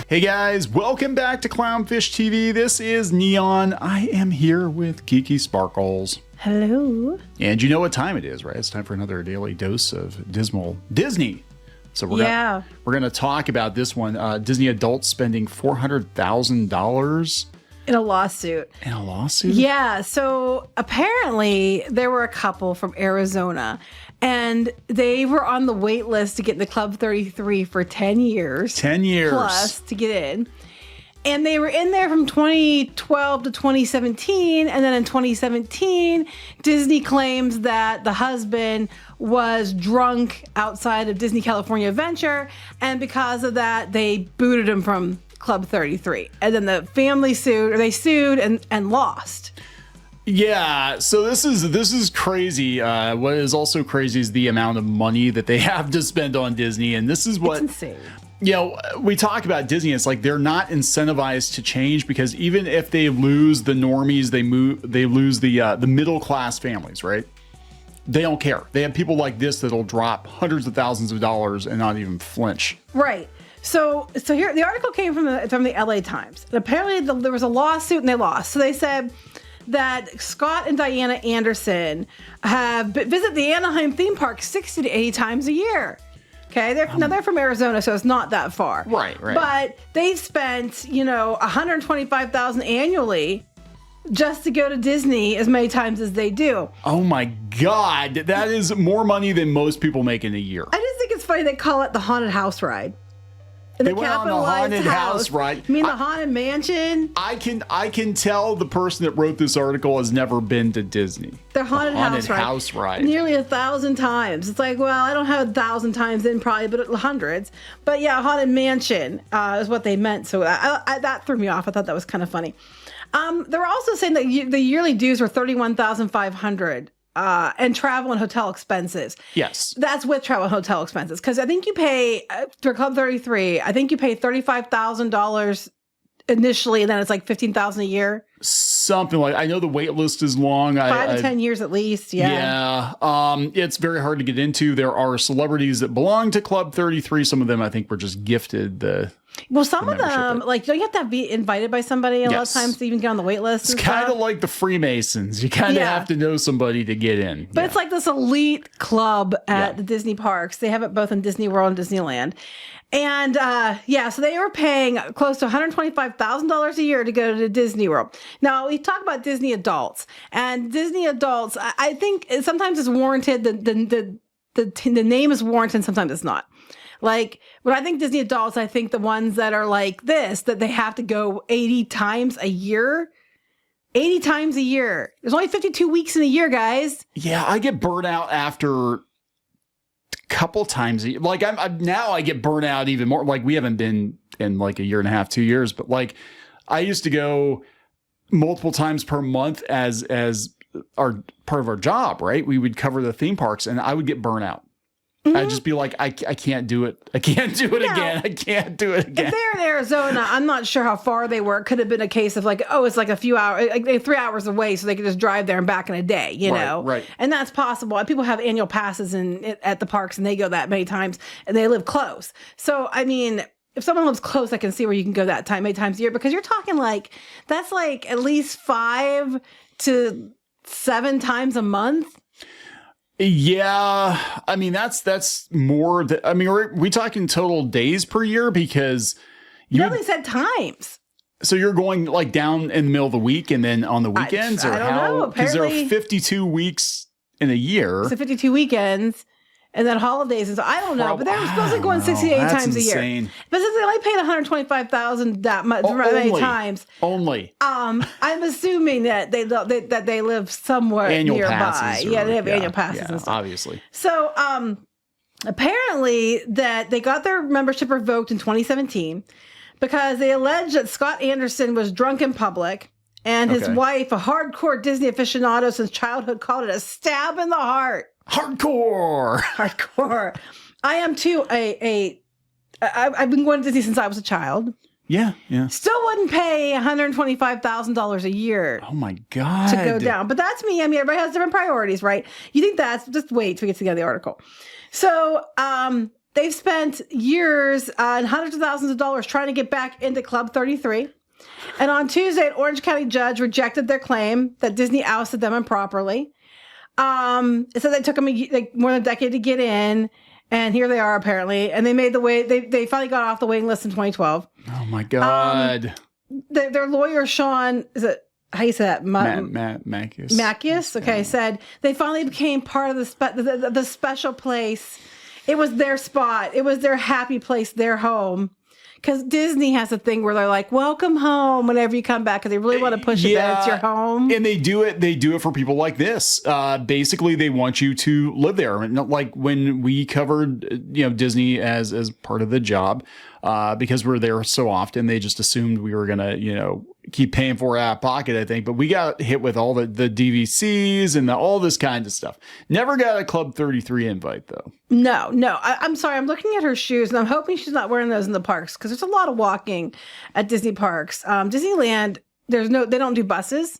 Hey guys, welcome back to Clownfish TV. This is Neon. I am here with Kiki Sparkles. Hello. And you know what time it is, right? It's time for another daily dose of Disney. So we're gonna talk about this one. Disney adults spending $400,000 in a lawsuit. In a lawsuit? Yeah. So apparently there were a couple from Arizona, and they were on the wait list to get into Club 33 for 10 years. 10 years plus to get in. And they were in there from 2012 to 2017. And then in 2017, Disney claims that the husband was drunk outside of Disney California Adventure. And because of that, they booted him from Club 33. And then the family sued and lost. Yeah, so this is crazy. What is also crazy is the amount of money that they have to spend on Disney. And this is what... It's insane. You know, we talk about Disney. It's like they're not incentivized to change, because even if they lose the normies, they lose the middle class families, right? They don't care. They have people like this that'll drop hundreds of thousands of dollars and not even flinch. Right. So here the article came from the LA Times. And apparently there was a lawsuit and they lost. So they said that Scott and Diana Anderson have visit the Anaheim theme park 60 to 80 times a year. Okay, they're from Arizona, so it's not that far. Right. But they've spent, $125,000 annually just to go to Disney as many times as they do. Oh my God, that is more money than most people make in a year. I just think it's funny they call it the haunted house ride. They went on the haunted house ride. You mean the haunted mansion? I can tell the person that wrote this article has never been to Disney. The haunted house ride. Nearly 1,000 times. It's like, well, I don't have 1,000 times in probably, but hundreds. But yeah, haunted mansion is what they meant. So that threw me off. I thought that was kind of funny. They were also saying that the yearly dues were $31,500. And travel and hotel expenses. Yes. That's with travel and hotel expenses. Because I think you pay, for Club 33, I think you pay $35,000 initially, and then it's like $15,000 a year. Something like, I know the wait list is long. 5 to 10 years at least, yeah. Yeah. It's very hard to get into. There are celebrities that belong to Club 33. Some of them, I think, were just gifted the... Well, some of them, don't you have to be invited by somebody a lot of times to even get on the wait list? It's kind of like the Freemasons. You kind of have to know somebody to get in. But it's like this elite club at the Disney parks. They have it both in Disney World and Disneyland. And so they were paying close to $125,000 a year to go to Disney World. Now, we talk about Disney adults. And Disney adults, I think sometimes it's warranted. The name is warranted, sometimes it's not. Like, when I think Disney adults, I think the ones that are like this, that they have to go 80 times a year. 80 times a year. There's only 52 weeks in a year, guys. Yeah, I get burnt out after a couple times a year. Like, now I get burnt out even more. Like, we haven't been in like a year and a half, 2 years. But like, I used to go multiple times per month as our part of our job, right? We would cover the theme parks, and I would get burnt out. Mm-hmm. I'd just be like, I can't do it. I can't do it again. I can't do it again. If they're in Arizona, I'm not sure how far they were. It could have been a case of like, oh, it's like a few hours, like 3 hours away, so they could just drive there and back in a day, you know? Right. And that's possible. People have annual passes at the parks, and they go that many times, and they live close. So, I mean, if someone lives close, I can see where you can go that many times a year, because you're talking like, that's like at least 5 to 7 times a month. Yeah, I mean that's more. I mean, are we talking total days per year? Because you only said times. So you're going like down in the middle of the week and then on the weekends, I don't know. Because there are 52 weeks in a year. So 52 weekends. And then holidays is, I don't know, but they're supposed to go in 68 times a year. But since they only paid $125,000 that much many times. Only. I'm assuming that they live somewhere annual nearby. Passes They have annual passes and stuff. Obviously. So apparently that they got their membership revoked in 2017 because they alleged that Scott Anderson was drunk in public, and his wife, a hardcore Disney aficionado since childhood, called it a stab in the heart. Hardcore. I am too. I've been going to Disney since I was a child. Yeah. Still wouldn't pay $125,000 a year. Oh my God. To go down. But that's me. I mean, everybody has different priorities, right? You think that's, just wait till we get to the article. So, they've spent years and hundreds of thousands of dollars trying to get back into Club 33. And on Tuesday, an Orange County judge rejected their claim that Disney ousted them improperly. It said they took them more than a decade to get in. And here they are, apparently. And they made they finally got off the waiting list in 2012. Oh, my God. Their lawyer, Sean, is it, how you say that? Mackius. Mackius? Okay, said they finally became part of the special place. It was their spot. It was their happy place, their home. Because Disney has a thing where they're like, welcome home whenever you come back, because they really want to push it that it's your home. And they do it for people like this. Basically, they want you to live there. And like when we covered, Disney as part of the job, because we're there so often, they just assumed we were going to, keep paying for it out of pocket, I think. But we got hit with all the DVCs and all this kind of stuff. Never got a Club 33 invite, though. No. I'm sorry. I'm looking at her shoes, and I'm hoping she's not wearing those in the parks, because there's a lot of walking at Disney parks. Disneyland, they don't do buses.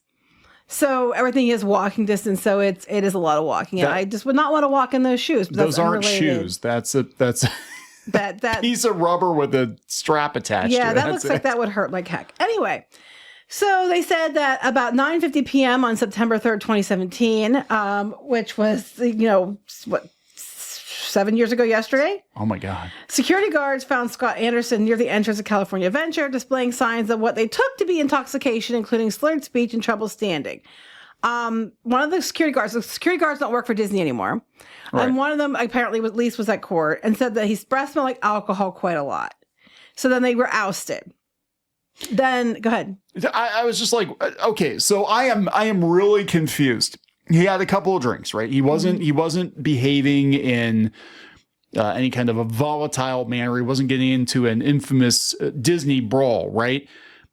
So everything is walking distance. So it is a lot of walking. And I just would not want to walk in those shoes. But those aren't shoes. That's that piece of rubber with a strap attached to it. Yeah, that looks like that would hurt like heck. Anyway, so they said that about 9:50 p.m. on September 3rd, 2017, which was, 7 years ago yesterday. Oh, my God. Security guards found Scott Anderson near the entrance of California Adventure, displaying signs of what they took to be intoxication, including slurred speech and trouble standing. One of the security guards don't work for Disney anymore. Right. And one of them apparently was at court and said that his breath smelled like alcohol quite a lot. So then they were ousted. Then go ahead. I was just like, okay, so I am really confused. He had a couple of drinks, right? He wasn't behaving in any kind of a volatile manner. He wasn't getting into an infamous Disney brawl, right?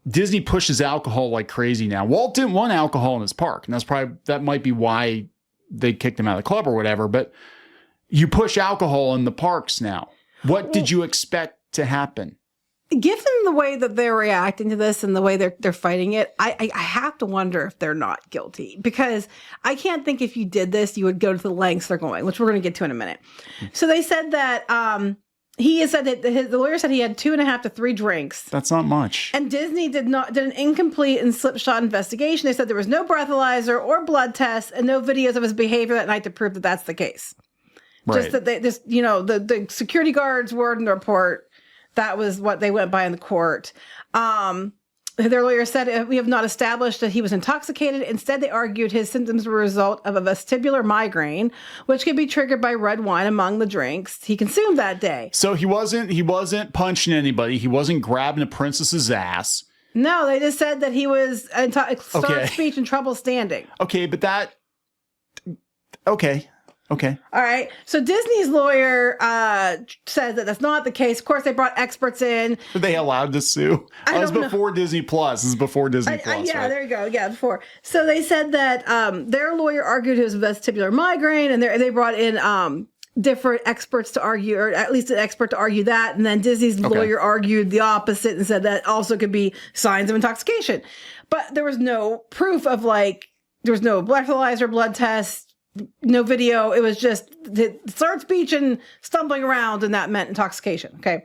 Disney pushes alcohol like crazy now. Walt didn't want alcohol in his park, and that might be why they kicked him out of the club or whatever. But you push alcohol in the parks now. What did you expect to happen? Given the way that they're reacting to this and the way they're fighting it, I have to wonder if they're not guilty, because I can't think if you did this, you would go to the lengths they're going, which we're going to get to in a minute. So they said that the lawyer said he had 2.5 to 3 drinks. That's not much. And Disney did an incomplete and slipshod investigation. They said there was no breathalyzer or blood tests and no videos of his behavior that night to prove that that's the case. Right. Just that the security guard's word in the report. That was what they went by in the court. Their lawyer said, we have not established that he was intoxicated. Instead, they argued his symptoms were a result of a vestibular migraine, which could be triggered by red wine among the drinks he consumed that day. So he wasn't punching anybody. He wasn't grabbing a princess's ass. No, they just said that he was slurred speech and trouble standing. Okay, but okay. Okay. All right. So Disney's lawyer says that that's not the case. Of course, they brought experts in. Were they allowed to sue? It was before Disney Plus. This is before Disney Plus. Yeah, right? There you go. Yeah, before. So they said that their lawyer argued it was vestibular migraine, and they brought in different experts to argue, or at least an expert to argue that. And then Disney's lawyer argued the opposite and said that also could be signs of intoxication. But there was no proof of there was no breathalyzer, blood test. No video. It was just the slurred speech and stumbling around, and that meant intoxication. Okay.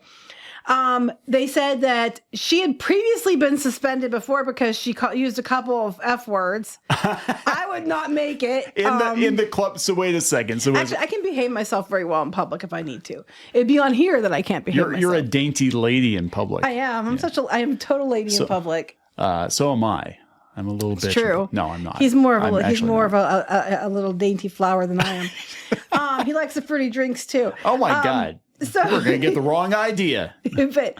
They said that she had previously been suspended before because she used a couple of F words. I would not make it. In the club. So wait a second. So actually, I can behave myself very well in public if I need to. It'd be on here that I can't behave myself. You're a dainty lady in public. I am. I am a total lady in public. So am I. I'm a little bit. True. No, I'm not. He's more of a little dainty flower than I am. He likes the fruity drinks too. Oh my God. So we're gonna get the wrong idea. But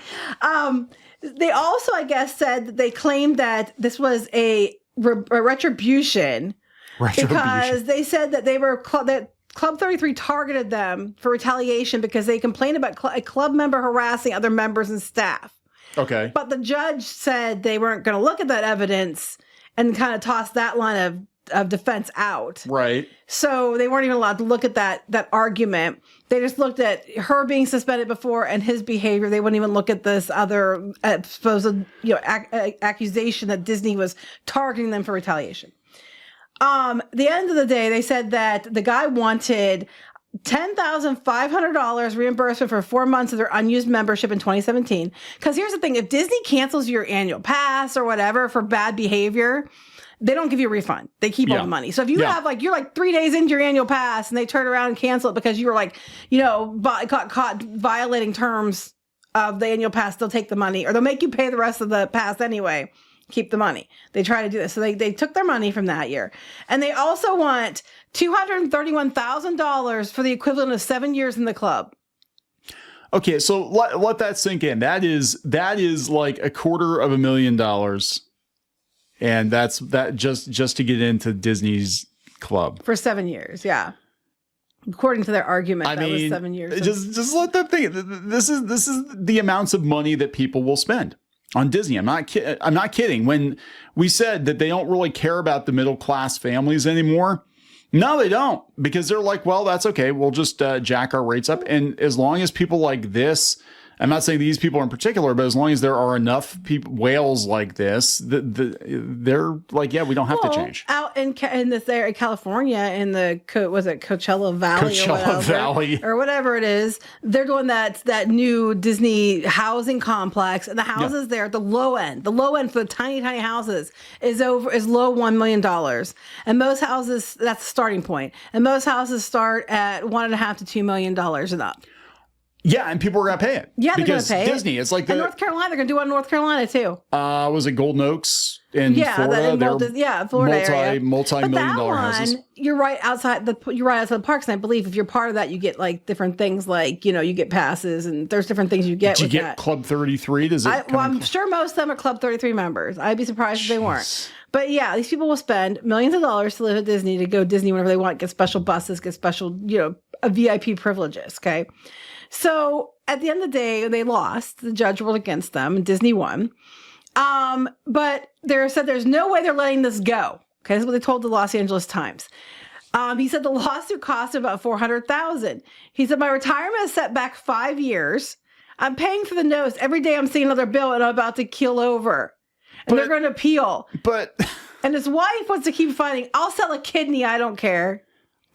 they also, I guess, said that they claimed that this was a retribution because they said that that Club 33 targeted them for retaliation because they complained about a club member harassing other members and staff. Okay. But the judge said they weren't going to look at that evidence and kind of toss that line of defense out. Right. So they weren't even allowed to look at that argument. They just looked at her being suspended before and his behavior. They wouldn't even look at this other supposed accusation that Disney was targeting them for retaliation. The end of the day, they said that the guy wanted $10,500 reimbursement for 4 months of their unused membership in 2017. Because here's the thing, if Disney cancels your annual pass or whatever for bad behavior, they don't give you a refund. They keep all the money. So if you have like, you're like 3 days into your annual pass and they turn around and cancel it because you were like, you know, caught violating terms of the annual pass, they'll take the money, or they'll make you pay the rest of the pass anyway. Keep the money. They try to do this. So they took their money from that year. And they also want $231,000 for the equivalent of 7 years in the club. Okay, so let that sink in. That is like $250,000. And that's just to get into Disney's club For 7 years, yeah. According to their argument, that was 7 years. Just let them think. This is the amounts of money that people will spend on Disney. I'm not kidding. When we said that they don't really care about the middle class families anymore, no, they don't, because they're like, well, that's okay. We'll just jack our rates up, and as long as people like this. I'm not saying these people in particular, but as long as there are enough people, whales like this, they're like, yeah, we don't have to change. Out in this area, California, in the Coachella Valley, or whatever it is, they're doing that new Disney housing complex, and the houses there at the low end for the tiny houses is low $1 million, and most houses, that's the starting point, and most houses start at $1.5 to $2 million and up. Yeah, and people are going to pay it. Yeah, they're going to pay Disney, it. it's like in North Carolina, they're going to do one in North Carolina too. Was it Golden Oaks in Florida? Florida area. Multi-million dollar houses. You're right outside the parks, and I believe if you're part of that, you get like different things, like you get passes, and there's different things you get. Do you get Club 33? I'm sure most of them are Club 33 members. I'd be surprised if they weren't. But yeah, these people will spend millions of dollars to live at Disney, to go Disney whenever they want, get special buses, get special a VIP privileges. Okay. So at the end of the day, they lost. The judge ruled against them, and Disney won. But they said there's no way they're letting this go. Okay, this is what they told the Los Angeles Times. He said the lawsuit cost about $400,000. He said my retirement is set back 5 years. I'm paying for the notes every day. I'm seeing another bill, and I'm about to keel over. And they're going to appeal. And his wife wants to keep fighting. I'll sell a kidney. I don't care.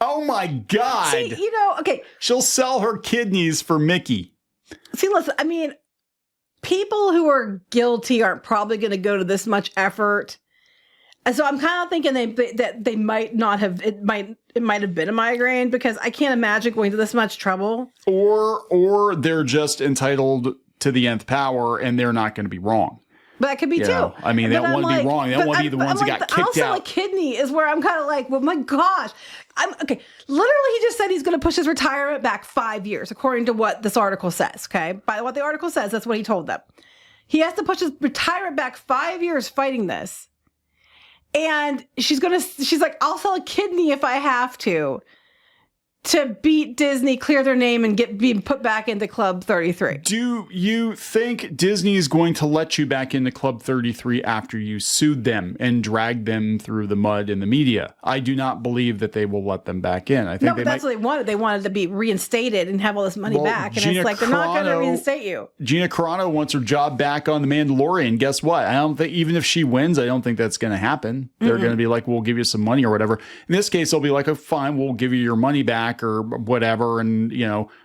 Oh my God. See, okay. She'll sell her kidneys for Mickey. See, listen, I mean, people who are guilty aren't probably going to go to this much effort. And so I'm kind of thinking that they might not have, it might have been a migraine, because I can't imagine going to this much trouble. Or they're just entitled to the nth power and they're not going to be wrong. But that could be too. I mean, they don't want to be wrong. They don't want to be the ones that got kicked out. Also, a kidney is where I'm kind of like, well, my gosh. Okay. Literally, he just said he's going to push his retirement back 5 years, according to what this article says. Okay. By what the article says, that's what he told them. He has to push his retirement back 5 years fighting this. And she's like, I'll sell a kidney if I have to beat Disney, clear their name, and be put back into Club 33. Do you think Disney is going to let you back into Club 33 after you sued them and dragged them through the mud in the media? I do not believe that they will let them back in. I think that's what they wanted. They wanted to be reinstated and have all this money back. And it's like, they're not going to reinstate you. Gina Carano wants her job back on The Mandalorian. Guess what? I don't think, even if she wins, I don't think that's going to happen. They're going to be like, we'll give you some money or whatever. In this case, they'll be like, oh, fine, we'll give you your money back or whatever, and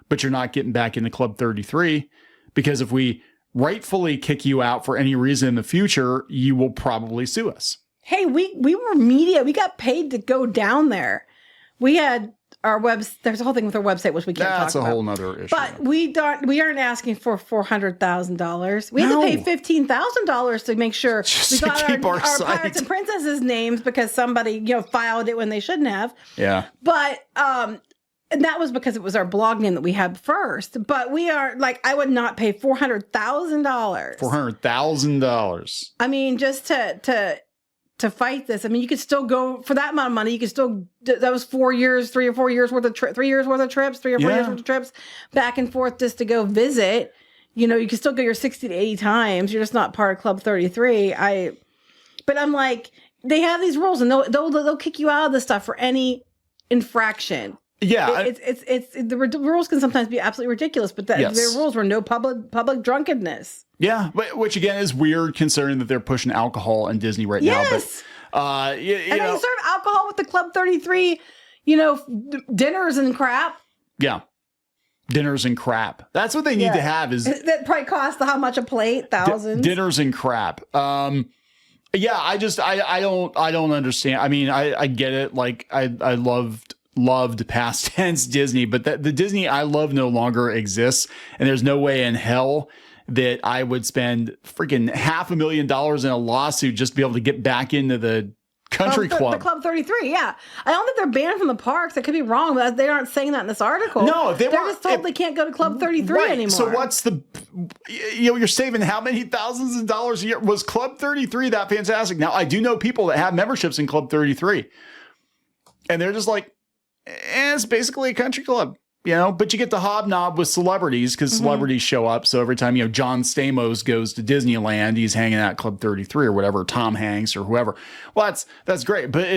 but you're not getting back into Club 33, because if we rightfully kick you out for any reason in the future, you will probably sue us. Hey, we were media. We got paid to go down there. We had our there's a whole thing with our website, which we can't talk about. That's a whole nother issue. But we aren't asking for $400,000. We had to pay $15,000 to make sure we got our Pirates and Princesses names, because somebody filed it when they shouldn't have. Yeah. But and that was because it was our blog name that we had first. But we are like, I would not pay $400,000. $400,000. I mean, just to fight this. I mean, you could still go for that amount of money. You could still, that was 4 years, 3 or 4 years worth of 3 years worth of trips, 3 or 4 years worth of trips back and forth just to go visit. You can still go your 60 to 80 times. You're just not part of Club 33. But I'm like, they have these rules, and they'll kick you out of this stuff for any infraction. Yeah, it's the rules can sometimes be absolutely ridiculous, but their rules were no public drunkenness. Yeah, which again is weird considering that they're pushing alcohol in Disney right now. But they serve alcohol with the Club 33, dinners and crap. Yeah. Dinners and crap. That's what they need to have is that probably costs how much a plate? Thousands. Dinners and crap. Yeah, I don't understand. I mean, I get it. Like I loved past tense Disney, but the Disney I love no longer exists. And there's no way in hell that I would spend freaking $500,000 in a lawsuit just to be able to get back into the country club. The Club 33, yeah. I don't think they're banned from the parks. I could be wrong, but they aren't saying that in this article. No, they're just told they can't go to Club 33 anymore. So what's the, you're saving how many thousands of dollars a year? Was Club 33 that fantastic? Now, I do know people that have memberships in Club 33, and they're just like, it's basically a country club. But you get the hobnob with celebrities because celebrities show up. So every time, John Stamos goes to Disneyland, he's hanging out at Club 33 or whatever, Tom Hanks or whoever. Well, that's great. But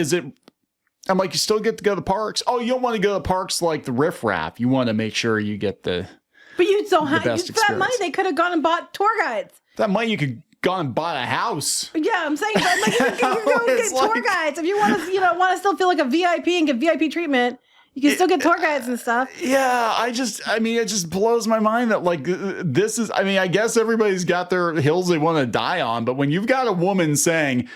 I'm like, you still get to go to the parks. Oh, you don't want to go to the parks like the riffraff. You want to make sure you get the But you don't have, for that experience. money, they could have gone and bought tour guides. That money, you could gone and bought a house. Yeah, I'm saying, but like, you can go and get tour guides. If you want to still feel like a VIP and get VIP treatment, you can still get tour guides and stuff. Yeah, it just blows my mind that like this is, I guess everybody's got their hills they want to die on, but when you've got a woman saying,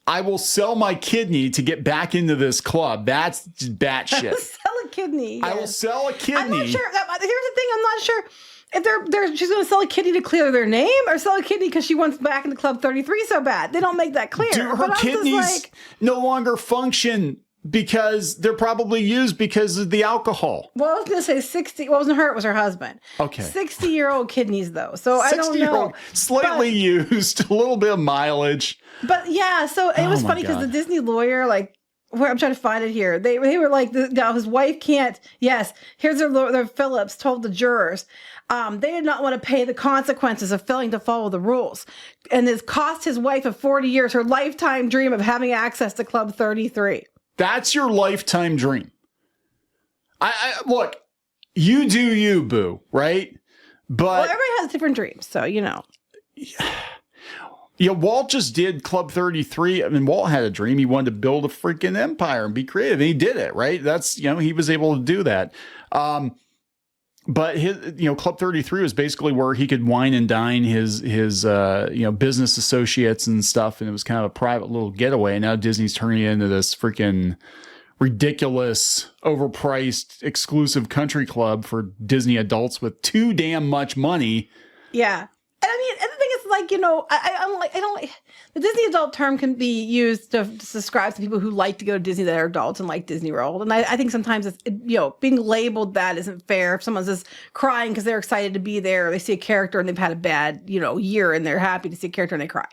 I will sell my kidney to get back into this club, that's just batshit. Sell a kidney. I will sell a kidney. I'm not sure. Here's the thing, I'm not sure if she's going to sell a kidney to clear their name or sell a kidney because she wants back in the Club 33 so bad. They don't make that clear. Do her kidneys no longer function because they're probably used because of the alcohol? Well, I was going to say 60. Well, it wasn't her. It was her husband. Okay. 60-year-old kidneys, though. So I don't know. Slightly used, a little bit of mileage. But yeah, so it was funny because the Disney lawyer, like, where I'm trying to find it here. They were like, now his wife can't. Yes, here's their Phillips told the jurors. They did not want to pay the consequences of failing to follow the rules. And this cost his wife of 40 years her lifetime dream of having access to Club 33. That's your lifetime dream. I look, you do you, boo, right? But everybody has different dreams, so Yeah, Walt just did Club 33. Walt had a dream. He wanted to build a freaking empire and be creative. And he did it, right? That's, he was able to do that. But his, Club 33 was basically where he could wine and dine his business associates and stuff. And it was kind of a private little getaway. And now Disney's turning it into this freaking ridiculous, overpriced, exclusive country club for Disney adults with too damn much money. Yeah. And the thing is, like, I don't the Disney adult term can be used to describe to people who like to go to Disney that are adults and like Disney World. And I think sometimes it's, being labeled that isn't fair. If someone's just crying because they're excited to be there, or they see a character and they've had a bad, year and they're happy to see a character and they cry.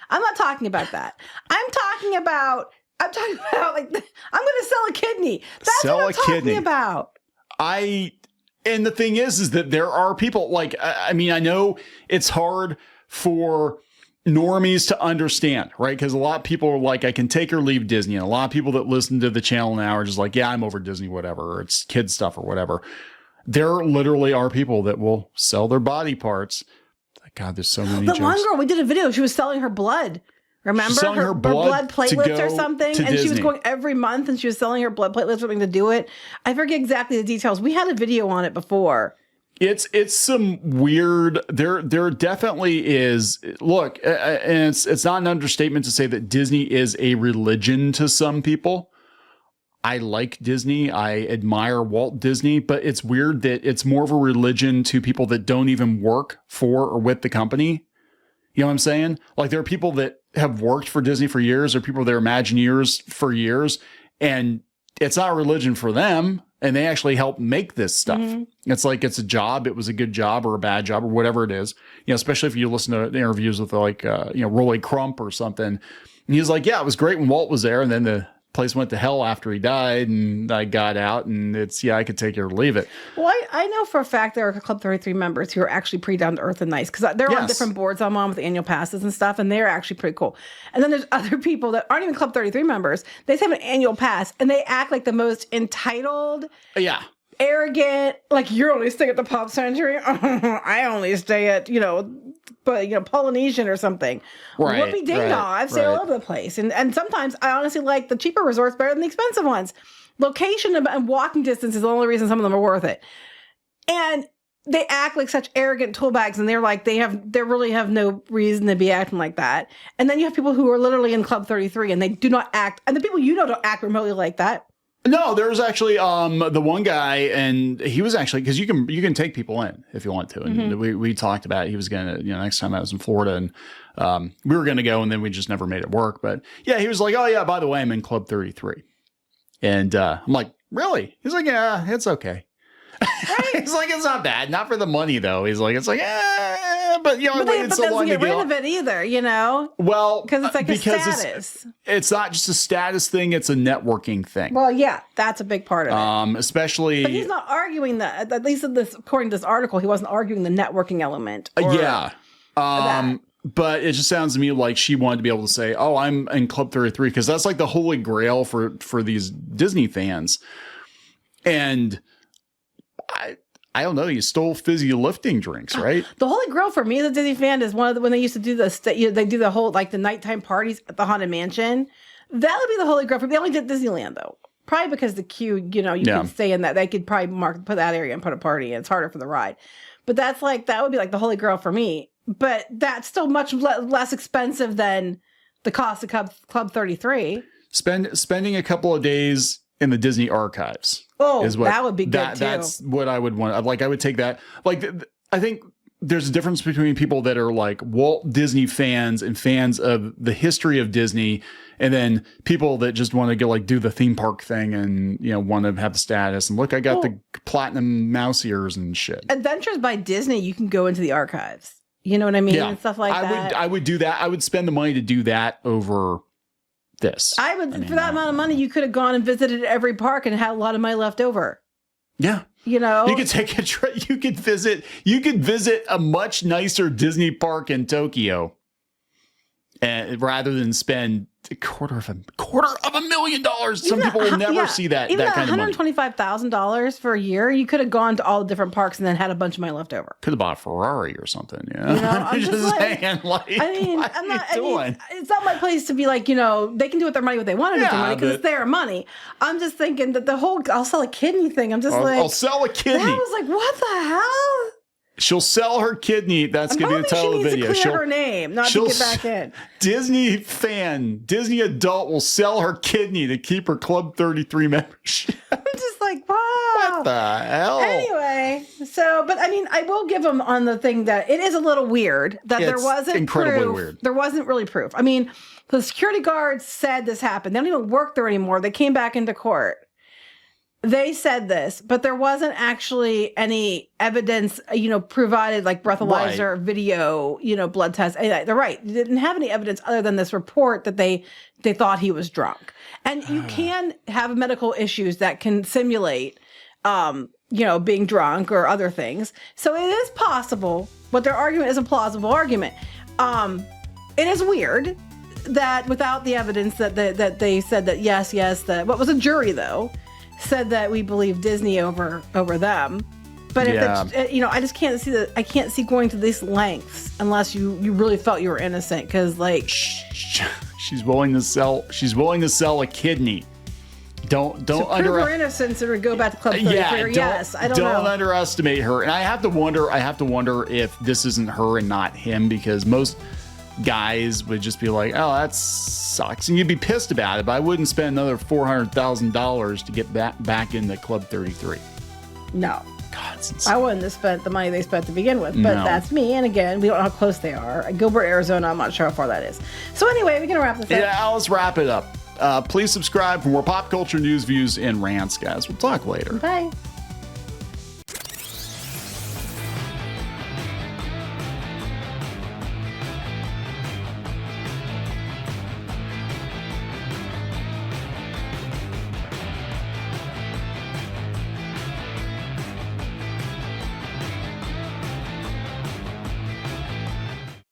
I'm not talking about that. I'm talking about like, I'm going to sell a kidney. That's what I'm talking about. And the thing is that there are people like, I know it's hard for normies to understand, right? Because a lot of people are like, I can take or leave Disney. And a lot of people that listen to the channel now are just like, yeah, I'm over Disney, whatever, or it's kid stuff or whatever. There literally are people that will sell their body parts. God, there's so many. The one girl, we did a video, she was selling her blood. Remember her blood platelets or something? And she was going every month and she was selling her blood platelets or something to do it. I forget exactly the details. We had a video on it before. It's some weird, there definitely is. Look, and it's not an understatement to say that Disney is a religion to some people. I like Disney. I admire Walt Disney, but it's weird that it's more of a religion to people that don't even work for or with the company. You know what I'm saying? Like, there are people that have worked for Disney for years, or people that are Imagineers for years, and it's not a religion for them, and they actually help make this stuff. Mm-hmm. It's like, it's a job. It was a good job or a bad job or whatever it is. Especially if you listen to interviews with like, Rolly Crump or something. And he's like, yeah, it was great when Walt was there. And then the place went to hell after he died, and I got out, and I could take it or leave it. Well, I know for a fact there are Club 33 members who are actually pretty down to earth and nice, because they're on different boards I'm on with annual passes and stuff, and they're actually pretty cool. And then there's other people that aren't even Club 33 members. They just have an annual pass, and they act like the most entitled, arrogant, like, you're only staying at the Pop Century. I only stay at, Polynesian or something. Right, Whoopie ding dong. I've stayed all over the place. And sometimes I honestly like the cheaper resorts better than the expensive ones. location and walking distance is the only reason some of them are worth it. And they act like such arrogant tool bags, and they're like, they really have no reason to be acting like that. And then you have people who are literally in Club 33 and they do not act, and the people don't act remotely like that. No, there was actually the one guy, and he was actually, because you can take people in if you want to, and we talked about it. He was gonna, next time I was in Florida, and we were gonna go, and then we just never made it work. But yeah, he was like, oh yeah, by the way, I'm in Club 33, and I'm like, really? He's like, yeah, it's okay. Right? He's like, it's not bad, not for the money though. He's like, it's like, but I waited so long to get rid of it either, Well, because it's like a status. It's not just a status thing; it's a networking thing. Well, yeah, that's a big part of it. Especially, but he's not arguing that. At least according to this article, he wasn't arguing the networking element. Yeah. But it just sounds to me like she wanted to be able to say, "Oh, I'm in Club 33," because that's like the holy grail for these Disney fans, and I don't know. You stole fizzy lifting drinks, right? The holy grail for me as a Disney fan is when they used to do they do the whole like the nighttime parties at the Haunted Mansion. That would be the holy grail for me. They only did Disneyland though, probably because the queue. You could stay in that. They could probably put that area and put a party, and it's harder for the ride. But that would be like the holy grail for me. But that's still much less expensive than the cost of Club 33. Spending a couple of days in the Disney archives. Oh, that would be good too. That's what I would want. Like, I would take that. Like, I think there's a difference between people that are like Walt Disney fans and fans of the history of Disney, and then people that just want to go like do the theme park thing and want to have the status. And look, I got the platinum mouse ears and shit. Adventures by Disney, you can go into the archives. You know what I mean? Yeah. And stuff like that. I would do that. I would spend the money to do that over this. For that amount of money, you could have gone and visited every park and had a lot of money left over. Yeah. You could take a trip. You could visit a much nicer Disney park in Tokyo, and rather than spend $250,000. Some people will never see that kind of money. $125,000 for a year, you could have gone to all the different parks and then had a bunch of money left over. Could have bought a Ferrari or something. I'm just saying, like, I'm not doing. It's not my place to be like, they can do with their money what they want to do with their money because it's their money. I'm just thinking that the whole I'll sell a kidney thing. I'm just I'll sell a kidney. I was like, what the hell? She'll sell her kidney. That's going to be the title of the video. She'll her name, not to get back in. Disney adult will sell her kidney to keep her Club 33 membership. I'm just like, wow. What the hell? Anyway, but I will give them on the thing that it is a little weird that there wasn't incredibly proof. Weird. There wasn't really proof. The security guards said this happened. They don't even work there anymore. They came back into court. They said this, but there wasn't actually any evidence, provided like breathalyzer, video, blood test. They're right. They didn't have any evidence other than this report that they thought he was drunk. And you can have medical issues that can simulate, being drunk or other things. So it is possible, but their argument is a plausible argument. It is weird that without the evidence that they said that yes, that what was a jury though. Said that we believe Disney over them, but if I just can't see that. I can't see going to these lengths unless you really felt you were innocent. Because like, she's willing to sell a kidney. Don't prove her innocence or go back to Club 33. Yes, I don't know. Don't underestimate her. And I have to wonder if this isn't her and not him, because most guys would just be like, oh, that sucks, and you'd be pissed about it, but I wouldn't spend another $400,000 to get back into Club 33. No. God, it's insane. I wouldn't have spent the money they spent to begin with, but that's me. And again, we don't know how close they are. Gilbert, Arizona, I'm not sure how far that is. So anyway, we're going to wrap this up. Yeah, let's wrap it up. Please subscribe for more pop culture news, views, and rants, guys. We'll talk later. Bye.